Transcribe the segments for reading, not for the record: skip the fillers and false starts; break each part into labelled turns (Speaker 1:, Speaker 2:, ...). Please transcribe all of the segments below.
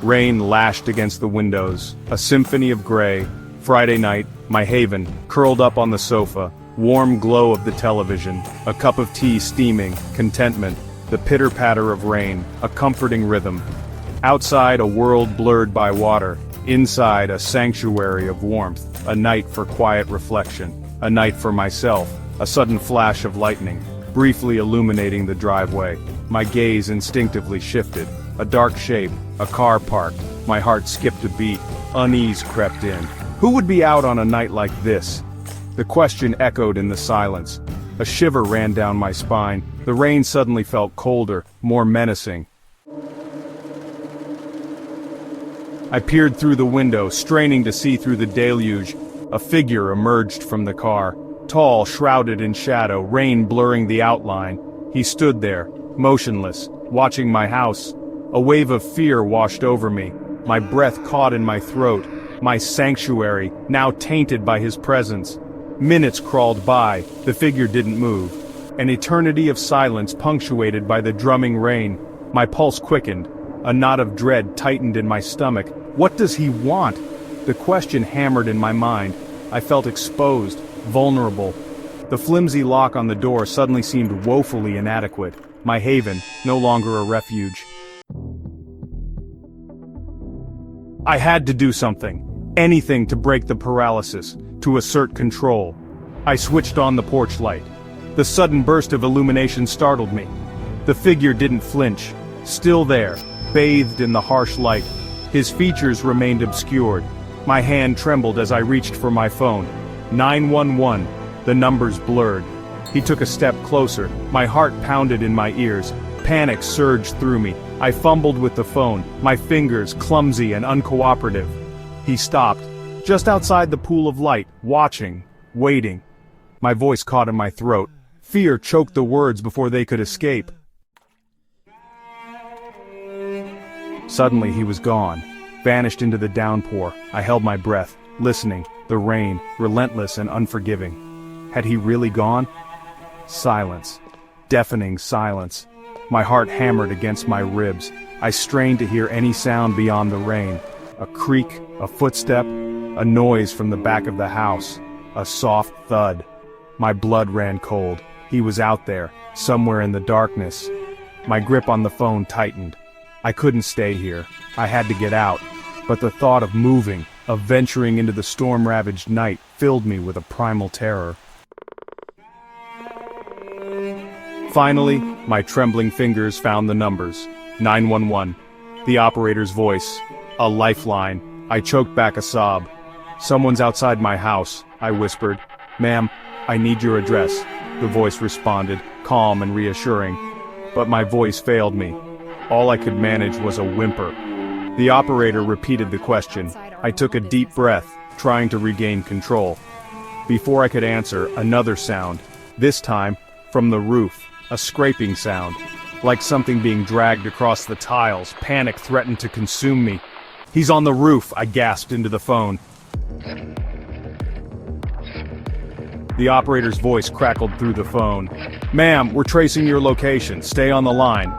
Speaker 1: Rain lashed against the windows, a symphony of gray. Friday night, my haven, curled up on the sofa, warm glow of the television, a cup of tea steaming, contentment, the pitter-patter of rain, a comforting rhythm. Outside, a world blurred by water. Inside, a sanctuary of warmth, a night for quiet reflection, a night for myself, a sudden flash of lightning, briefly illuminating the driveway. My gaze instinctively shifted. A dark shape, a car parked. My heart skipped a beat. Unease crept in. Who would be out on a night like this? The question echoed in the silence. A shiver ran down my spine. The rain suddenly felt colder, more menacing. I peered through the window, straining to see through the deluge. A figure emerged from the car. Tall, shrouded in shadow, rain blurring the outline. He stood there, motionless, watching my house. A wave of fear washed over me. My breath caught in my throat. My sanctuary, now tainted by his presence. Minutes crawled by. The figure didn't move. An eternity of silence punctuated by the drumming rain. My pulse quickened. A knot of dread tightened in my stomach. What does he want? The question hammered in my mind. I felt exposed, vulnerable. The flimsy lock on the door suddenly seemed woefully inadequate. My haven, no longer a refuge. I had to do something. Anything to break the paralysis, to assert control. I switched on the porch light. The sudden burst of illumination startled me. The figure didn't flinch. Still there, bathed in the harsh light. His features remained obscured. My hand trembled as I reached for my phone. 911. The numbers blurred. He took a step closer. My heart pounded in my ears. Panic surged through me. I fumbled with the phone, my fingers clumsy and uncooperative. He stopped, just outside the pool of light, watching, waiting. My voice caught in my throat. Fear choked the words before they could escape. Suddenly he was gone, vanished into the downpour. I held my breath, listening, the rain, relentless and unforgiving. Had he really gone? Silence. Deafening silence. My heart hammered against my ribs. I strained to hear any sound beyond the rain. A creak, a footstep, a noise from the back of the house. A soft thud. My blood ran cold. He was out there, somewhere in the darkness. My grip on the phone tightened. I couldn't stay here. I had to get out. But the thought of moving, of venturing into the storm-ravaged night, filled me with a primal terror. Finally, my trembling fingers found the numbers. 911. The operator's voice. A lifeline. I choked back a sob. "Someone's outside my house," I whispered. "Ma'am, I need your address," the voice responded, calm and reassuring. But my voice failed me. All I could manage was a whimper. The operator repeated the question. I took a deep breath, trying to regain control. Before I could answer, another sound. This time, from the roof. A scraping sound. Like something being dragged across the tiles. Panic threatened to consume me. "He's on the roof," I gasped into the phone. The operator's voice crackled through the phone. "Ma'am, we're tracing your location. Stay on the line."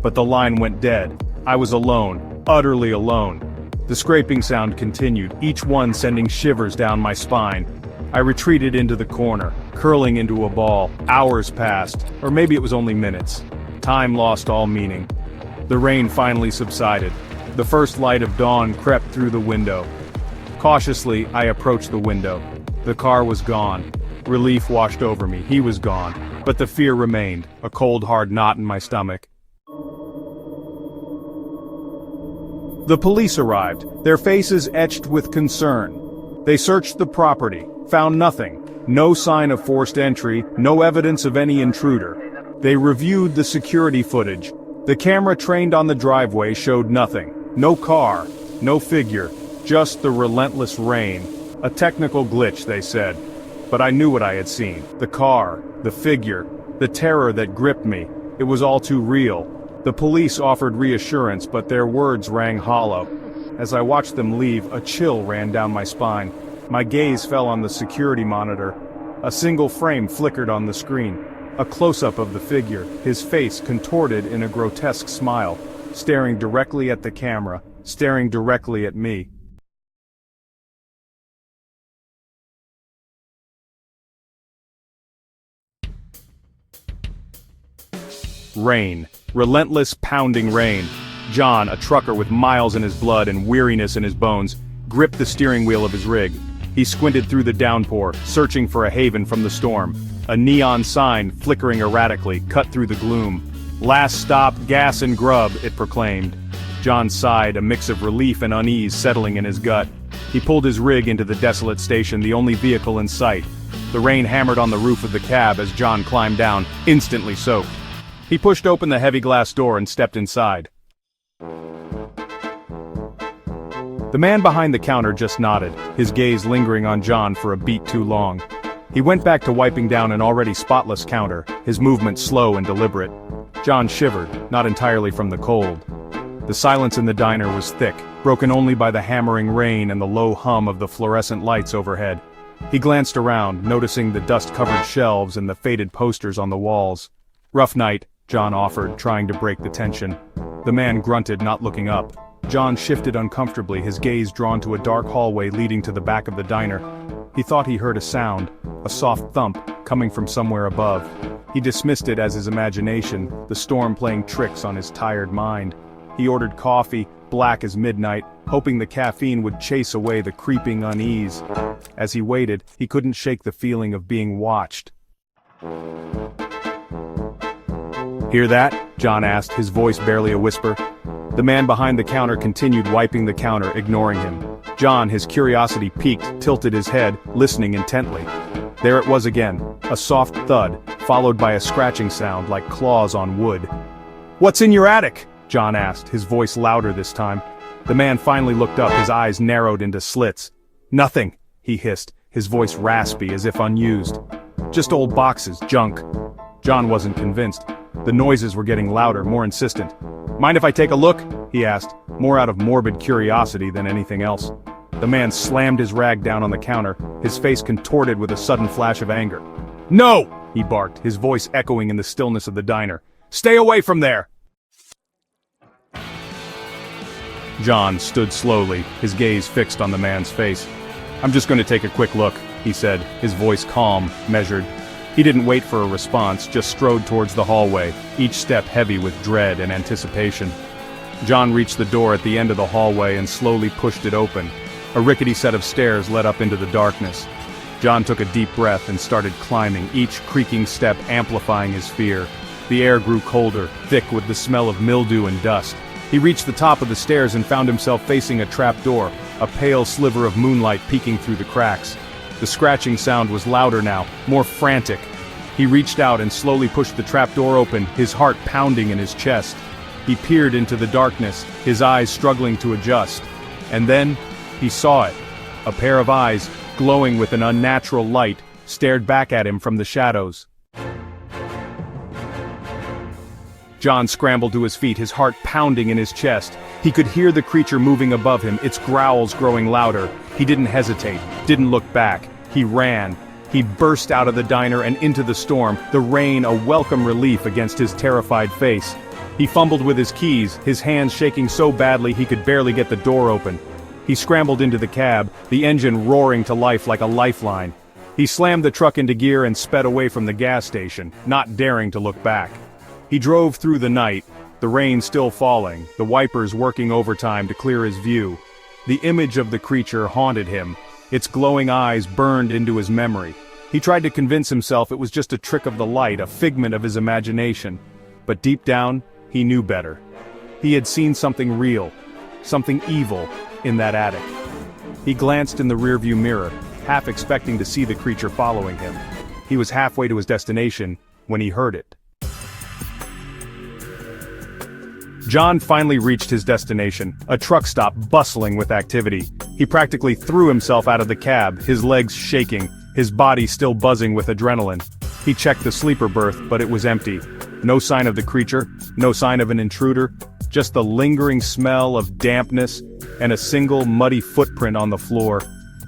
Speaker 1: But the line went dead. I was alone, utterly alone. The scraping sound continued, each one sending shivers down my spine. I retreated into the corner, curling into a ball. Hours passed, or maybe it was only minutes. Time lost all meaning. The rain finally subsided. The first light of dawn crept through the window. Cautiously, I approached the window. The car was gone. Relief washed over me. He was gone. But the fear remained, a cold, hard knot in my stomach. The police arrived, their faces etched with concern. They searched the property, found nothing. No sign of forced entry, no evidence of any intruder. They reviewed the security footage. The camera trained on the driveway showed nothing. No car, no figure, just the relentless rain. A technical glitch, they said. But I knew what I had seen. The car, the figure, the terror that gripped me. It was all too real. The police offered reassurance, but their words rang hollow. As I watched them leave, a chill ran down my spine. My gaze fell on the security monitor. A single frame flickered on the screen. A close-up of the figure, his face contorted in a grotesque smile, staring directly at the camera, staring directly at me. Rain. Relentless, pounding rain. John, a trucker with miles in his blood and weariness in his bones, gripped the steering wheel of his rig. He squinted through the downpour, searching for a haven from the storm. A neon sign, flickering erratically, cut through the gloom. "Last stop, gas and grub," it proclaimed. John sighed, a mix of relief and unease settling in his gut. He pulled his rig into the desolate station, the only vehicle in sight. The rain hammered on the roof of the cab as John climbed down, instantly soaked. He pushed open the heavy glass door and stepped inside. The man behind the counter just nodded, his gaze lingering on John for a beat too long. He went back to wiping down an already spotless counter, his movements slow and deliberate. John shivered, not entirely from the cold. The silence in the diner was thick, broken only by the hammering rain and the low hum of the fluorescent lights overhead. He glanced around, noticing the dust-covered shelves and the faded posters on the walls. "Rough night," John offered, trying to break the tension. The man grunted, not looking up. John shifted uncomfortably, his gaze drawn to a dark hallway leading to the back of the diner. He thought he heard a sound, a soft thump, coming from somewhere above. He dismissed it as his imagination, the storm playing tricks on his tired mind. He ordered coffee, black as midnight, hoping the caffeine would chase away the creeping unease. As he waited, he couldn't shake the feeling of being watched. "Hear that?" John asked, his voice barely a whisper. The man behind the counter continued wiping the counter, ignoring him. John, his curiosity piqued, tilted his head, listening intently. There it was again, a soft thud, followed by a scratching sound like claws on wood. "What's in your attic?" John asked, his voice louder this time. The man finally looked up, his eyes narrowed into slits. "Nothing," he hissed, his voice raspy as if unused. "Just old boxes, junk." John wasn't convinced. The noises were getting louder, more insistent. "Mind if I take a look?" he asked, more out of morbid curiosity than anything else. The man slammed his rag down on the counter, his face contorted with a sudden flash of anger. "No!" he barked, his voice echoing in the stillness of the diner. "Stay away from there!" John stood slowly, his gaze fixed on the man's face. "I'm just going to take a quick look," he said, his voice calm, measured. He didn't wait for a response, just strode towards the hallway, each step heavy with dread and anticipation. John reached the door at the end of the hallway and slowly pushed it open. A rickety set of stairs led up into the darkness. John took a deep breath and started climbing, each creaking step amplifying his fear. The air grew colder, thick with the smell of mildew and dust. He reached the top of the stairs and found himself facing a trap door, a pale sliver of moonlight peeking through the cracks. The scratching sound was louder now, more frantic. He reached out and slowly pushed the trapdoor open, his heart pounding in his chest. He peered into the darkness, his eyes struggling to adjust. And then, he saw it. A pair of eyes, glowing with an unnatural light, stared back at him from the shadows. John scrambled to his feet, his heart pounding in his chest. He could hear the creature moving above him, its growls growing louder. He didn't hesitate, didn't look back. He ran. He burst out of the diner and into the storm, the rain a welcome relief against his terrified face. He fumbled with his keys, his hands shaking so badly he could barely get the door open. He scrambled into the cab, the engine roaring to life like a lifeline. He slammed the truck into gear and sped away from the gas station, not daring to look back. He drove through the night, the rain still falling, the wipers working overtime to clear his view. The image of the creature haunted him. Its glowing eyes burned into his memory. He tried to convince himself it was just a trick of the light, a figment of his imagination. But deep down, he knew better. He had seen something real, something evil, in that attic. He glanced in the rearview mirror, half expecting to see the creature following him. He was halfway to his destination when he heard it. John finally reached his destination, a truck stop bustling with activity. He practically threw himself out of the cab, his legs shaking, his body still buzzing with adrenaline. He checked the sleeper berth, but it was empty. No sign of the creature, no sign of an intruder, just the lingering smell of dampness and a single muddy footprint on the floor.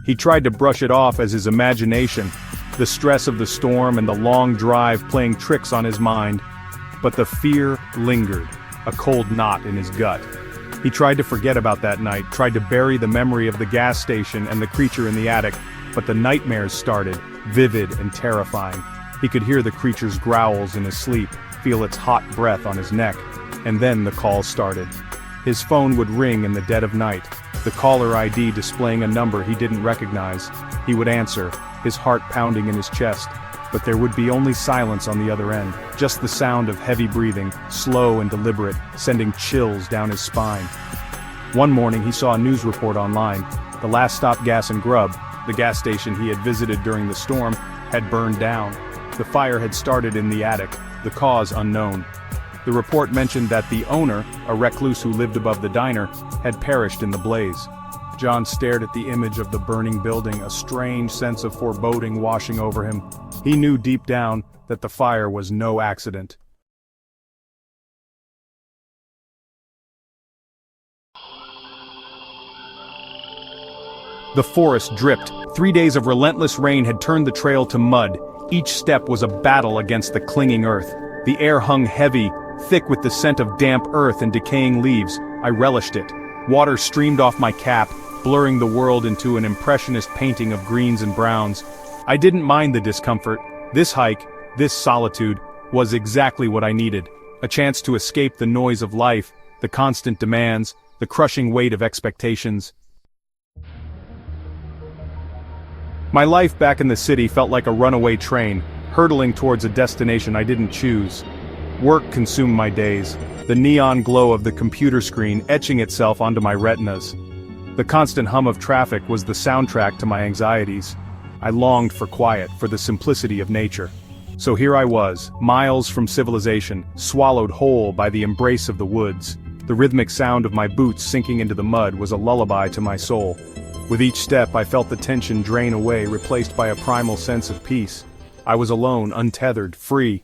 Speaker 1: He tried to brush it off as his imagination, the stress of the storm and the long drive playing tricks on his mind. But the fear lingered, a cold knot in his gut. He tried to forget about that night, tried to bury the memory of the gas station and the creature in the attic, but the nightmares started, vivid and terrifying. He could hear the creature's growls in his sleep, feel its hot breath on his neck, and then the calls started. His phone would ring in the dead of night, the caller ID displaying a number he didn't recognize. He would answer, his heart pounding in his chest, but there would be only silence on the other end, just the sound of heavy breathing, slow and deliberate, sending chills down his spine. One morning he saw a news report online. The Last Stop Gas and Grub, the gas station he had visited during the storm, had burned down. The fire had started in the attic, the cause unknown. The report mentioned that the owner, a recluse who lived above the diner, had perished in the blaze. John stared at the image of the burning building, a strange sense of foreboding washing over him. He knew deep down that the fire was no accident. The forest dripped. 3 days of relentless rain had turned the trail to mud. Each step was a battle against the clinging earth. The air hung heavy, thick with the scent of damp earth and decaying leaves. I relished it. Water streamed off my cap, blurring the world into an impressionist painting of greens and browns. I didn't mind the discomfort. This hike, this solitude, was exactly what I needed. A chance to escape the noise of life, the constant demands, the crushing weight of expectations. My life back in the city felt like a runaway train, hurtling towards a destination I didn't choose. Work consumed my days, the neon glow of the computer screen etching itself onto my retinas. The constant hum of traffic was the soundtrack to my anxieties. I longed for quiet, for the simplicity of nature. So here I was, miles from civilization, swallowed whole by the embrace of the woods. The rhythmic sound of my boots sinking into the mud was a lullaby to my soul. With each step I felt the tension drain away, replaced by a primal sense of peace. I was alone, untethered, free.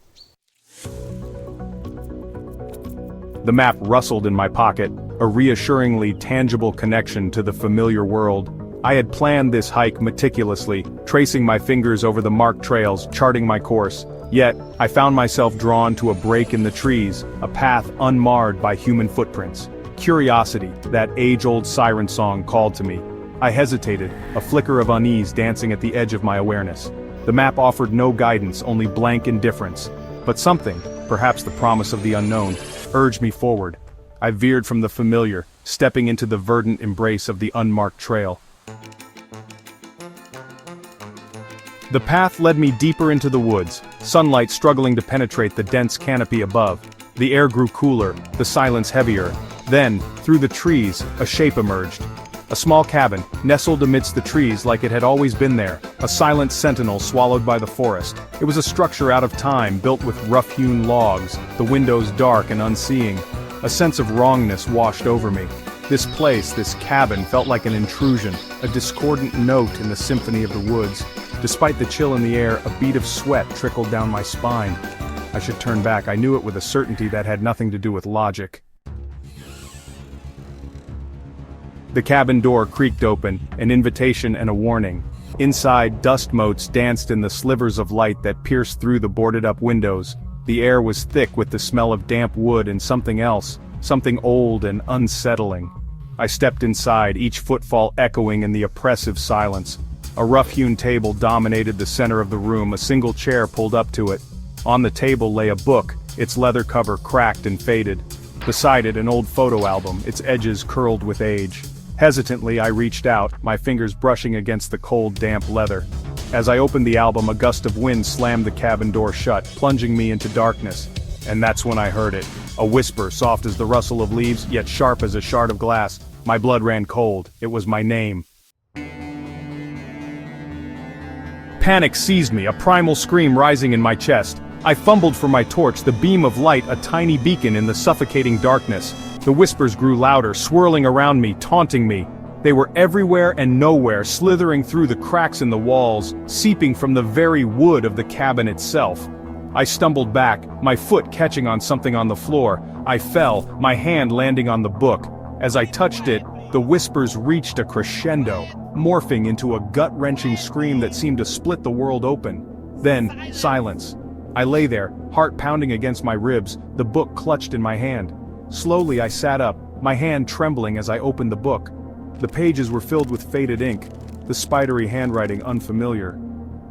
Speaker 1: The map rustled in my pocket, a reassuringly tangible connection to the familiar world. I had planned this hike meticulously, tracing my fingers over the marked trails, charting my course. Yet, I found myself drawn to a break in the trees, a path unmarred by human footprints. Curiosity, that age-old siren song, called to me. I hesitated, a flicker of unease dancing at the edge of my awareness. The map offered no guidance, only blank indifference. But something, perhaps the promise of the unknown, urged me forward. I veered from the familiar, stepping into the verdant embrace of the unmarked trail. The path led me deeper into the woods, sunlight struggling to penetrate the dense canopy above. The air grew cooler, the silence heavier. Then, through the trees, a shape emerged. A small cabin, nestled amidst the trees like it had always been there, a silent sentinel swallowed by the forest. It was a structure out of time, built with rough-hewn logs, the windows dark and unseeing. A sense of wrongness washed over me. This place, this cabin, felt like an intrusion, a discordant note in the symphony of the woods. Despite the chill in the air, a bead of sweat trickled down my spine. I should turn back. I knew it with a certainty that had nothing to do with logic. The cabin door creaked open, an invitation and a warning. Inside, dust motes danced in the slivers of light that pierced through the boarded-up windows. The air was thick with the smell of damp wood and something else, something old and unsettling. I stepped inside, each footfall echoing in the oppressive silence. A rough-hewn table dominated the center of the room, a single chair pulled up to it. On the table lay a book, its leather cover cracked and faded. Beside it, an old photo album, its edges curled with age. Hesitantly, I reached out, my fingers brushing against the cold, damp leather. As I opened the album, a gust of wind slammed the cabin door shut, plunging me into darkness. And that's when I heard it. A whisper, soft as the rustle of leaves, yet sharp as a shard of glass. My blood ran cold. It was my name. Panic seized me, a primal scream rising in my chest. I fumbled for my torch, the beam of light a tiny beacon in the suffocating darkness. The whispers grew louder, swirling around me, taunting me. They were everywhere and nowhere, slithering through the cracks in the walls, seeping from the very wood of the cabin itself. I stumbled back, my foot catching on something on the floor. I fell, my hand landing on the book. As I touched it, the whispers reached a crescendo, morphing into a gut-wrenching scream that seemed to split the world open. Then, silence. I lay there, heart pounding against my ribs, the book clutched in my hand. Slowly I sat up, my hand trembling as I opened the book. The pages were filled with faded ink, the spidery handwriting unfamiliar.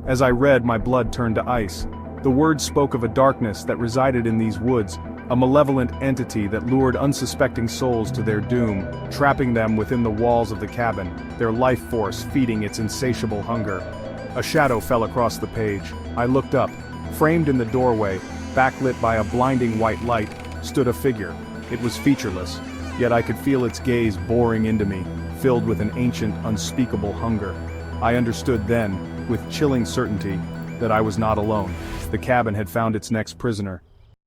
Speaker 1: As I read, my blood turned to ice. The words spoke of a darkness that resided in these woods, a malevolent entity that lured unsuspecting souls to their doom, trapping them within the walls of the cabin, their life force feeding its insatiable hunger. A shadow fell across the page. I looked up. Framed in the doorway, backlit by a blinding white light, stood a figure. It was featureless, yet I could feel its gaze boring into me, filled with an ancient, unspeakable hunger. I understood then, with chilling certainty, that I was not alone. The cabin had found its next prisoner,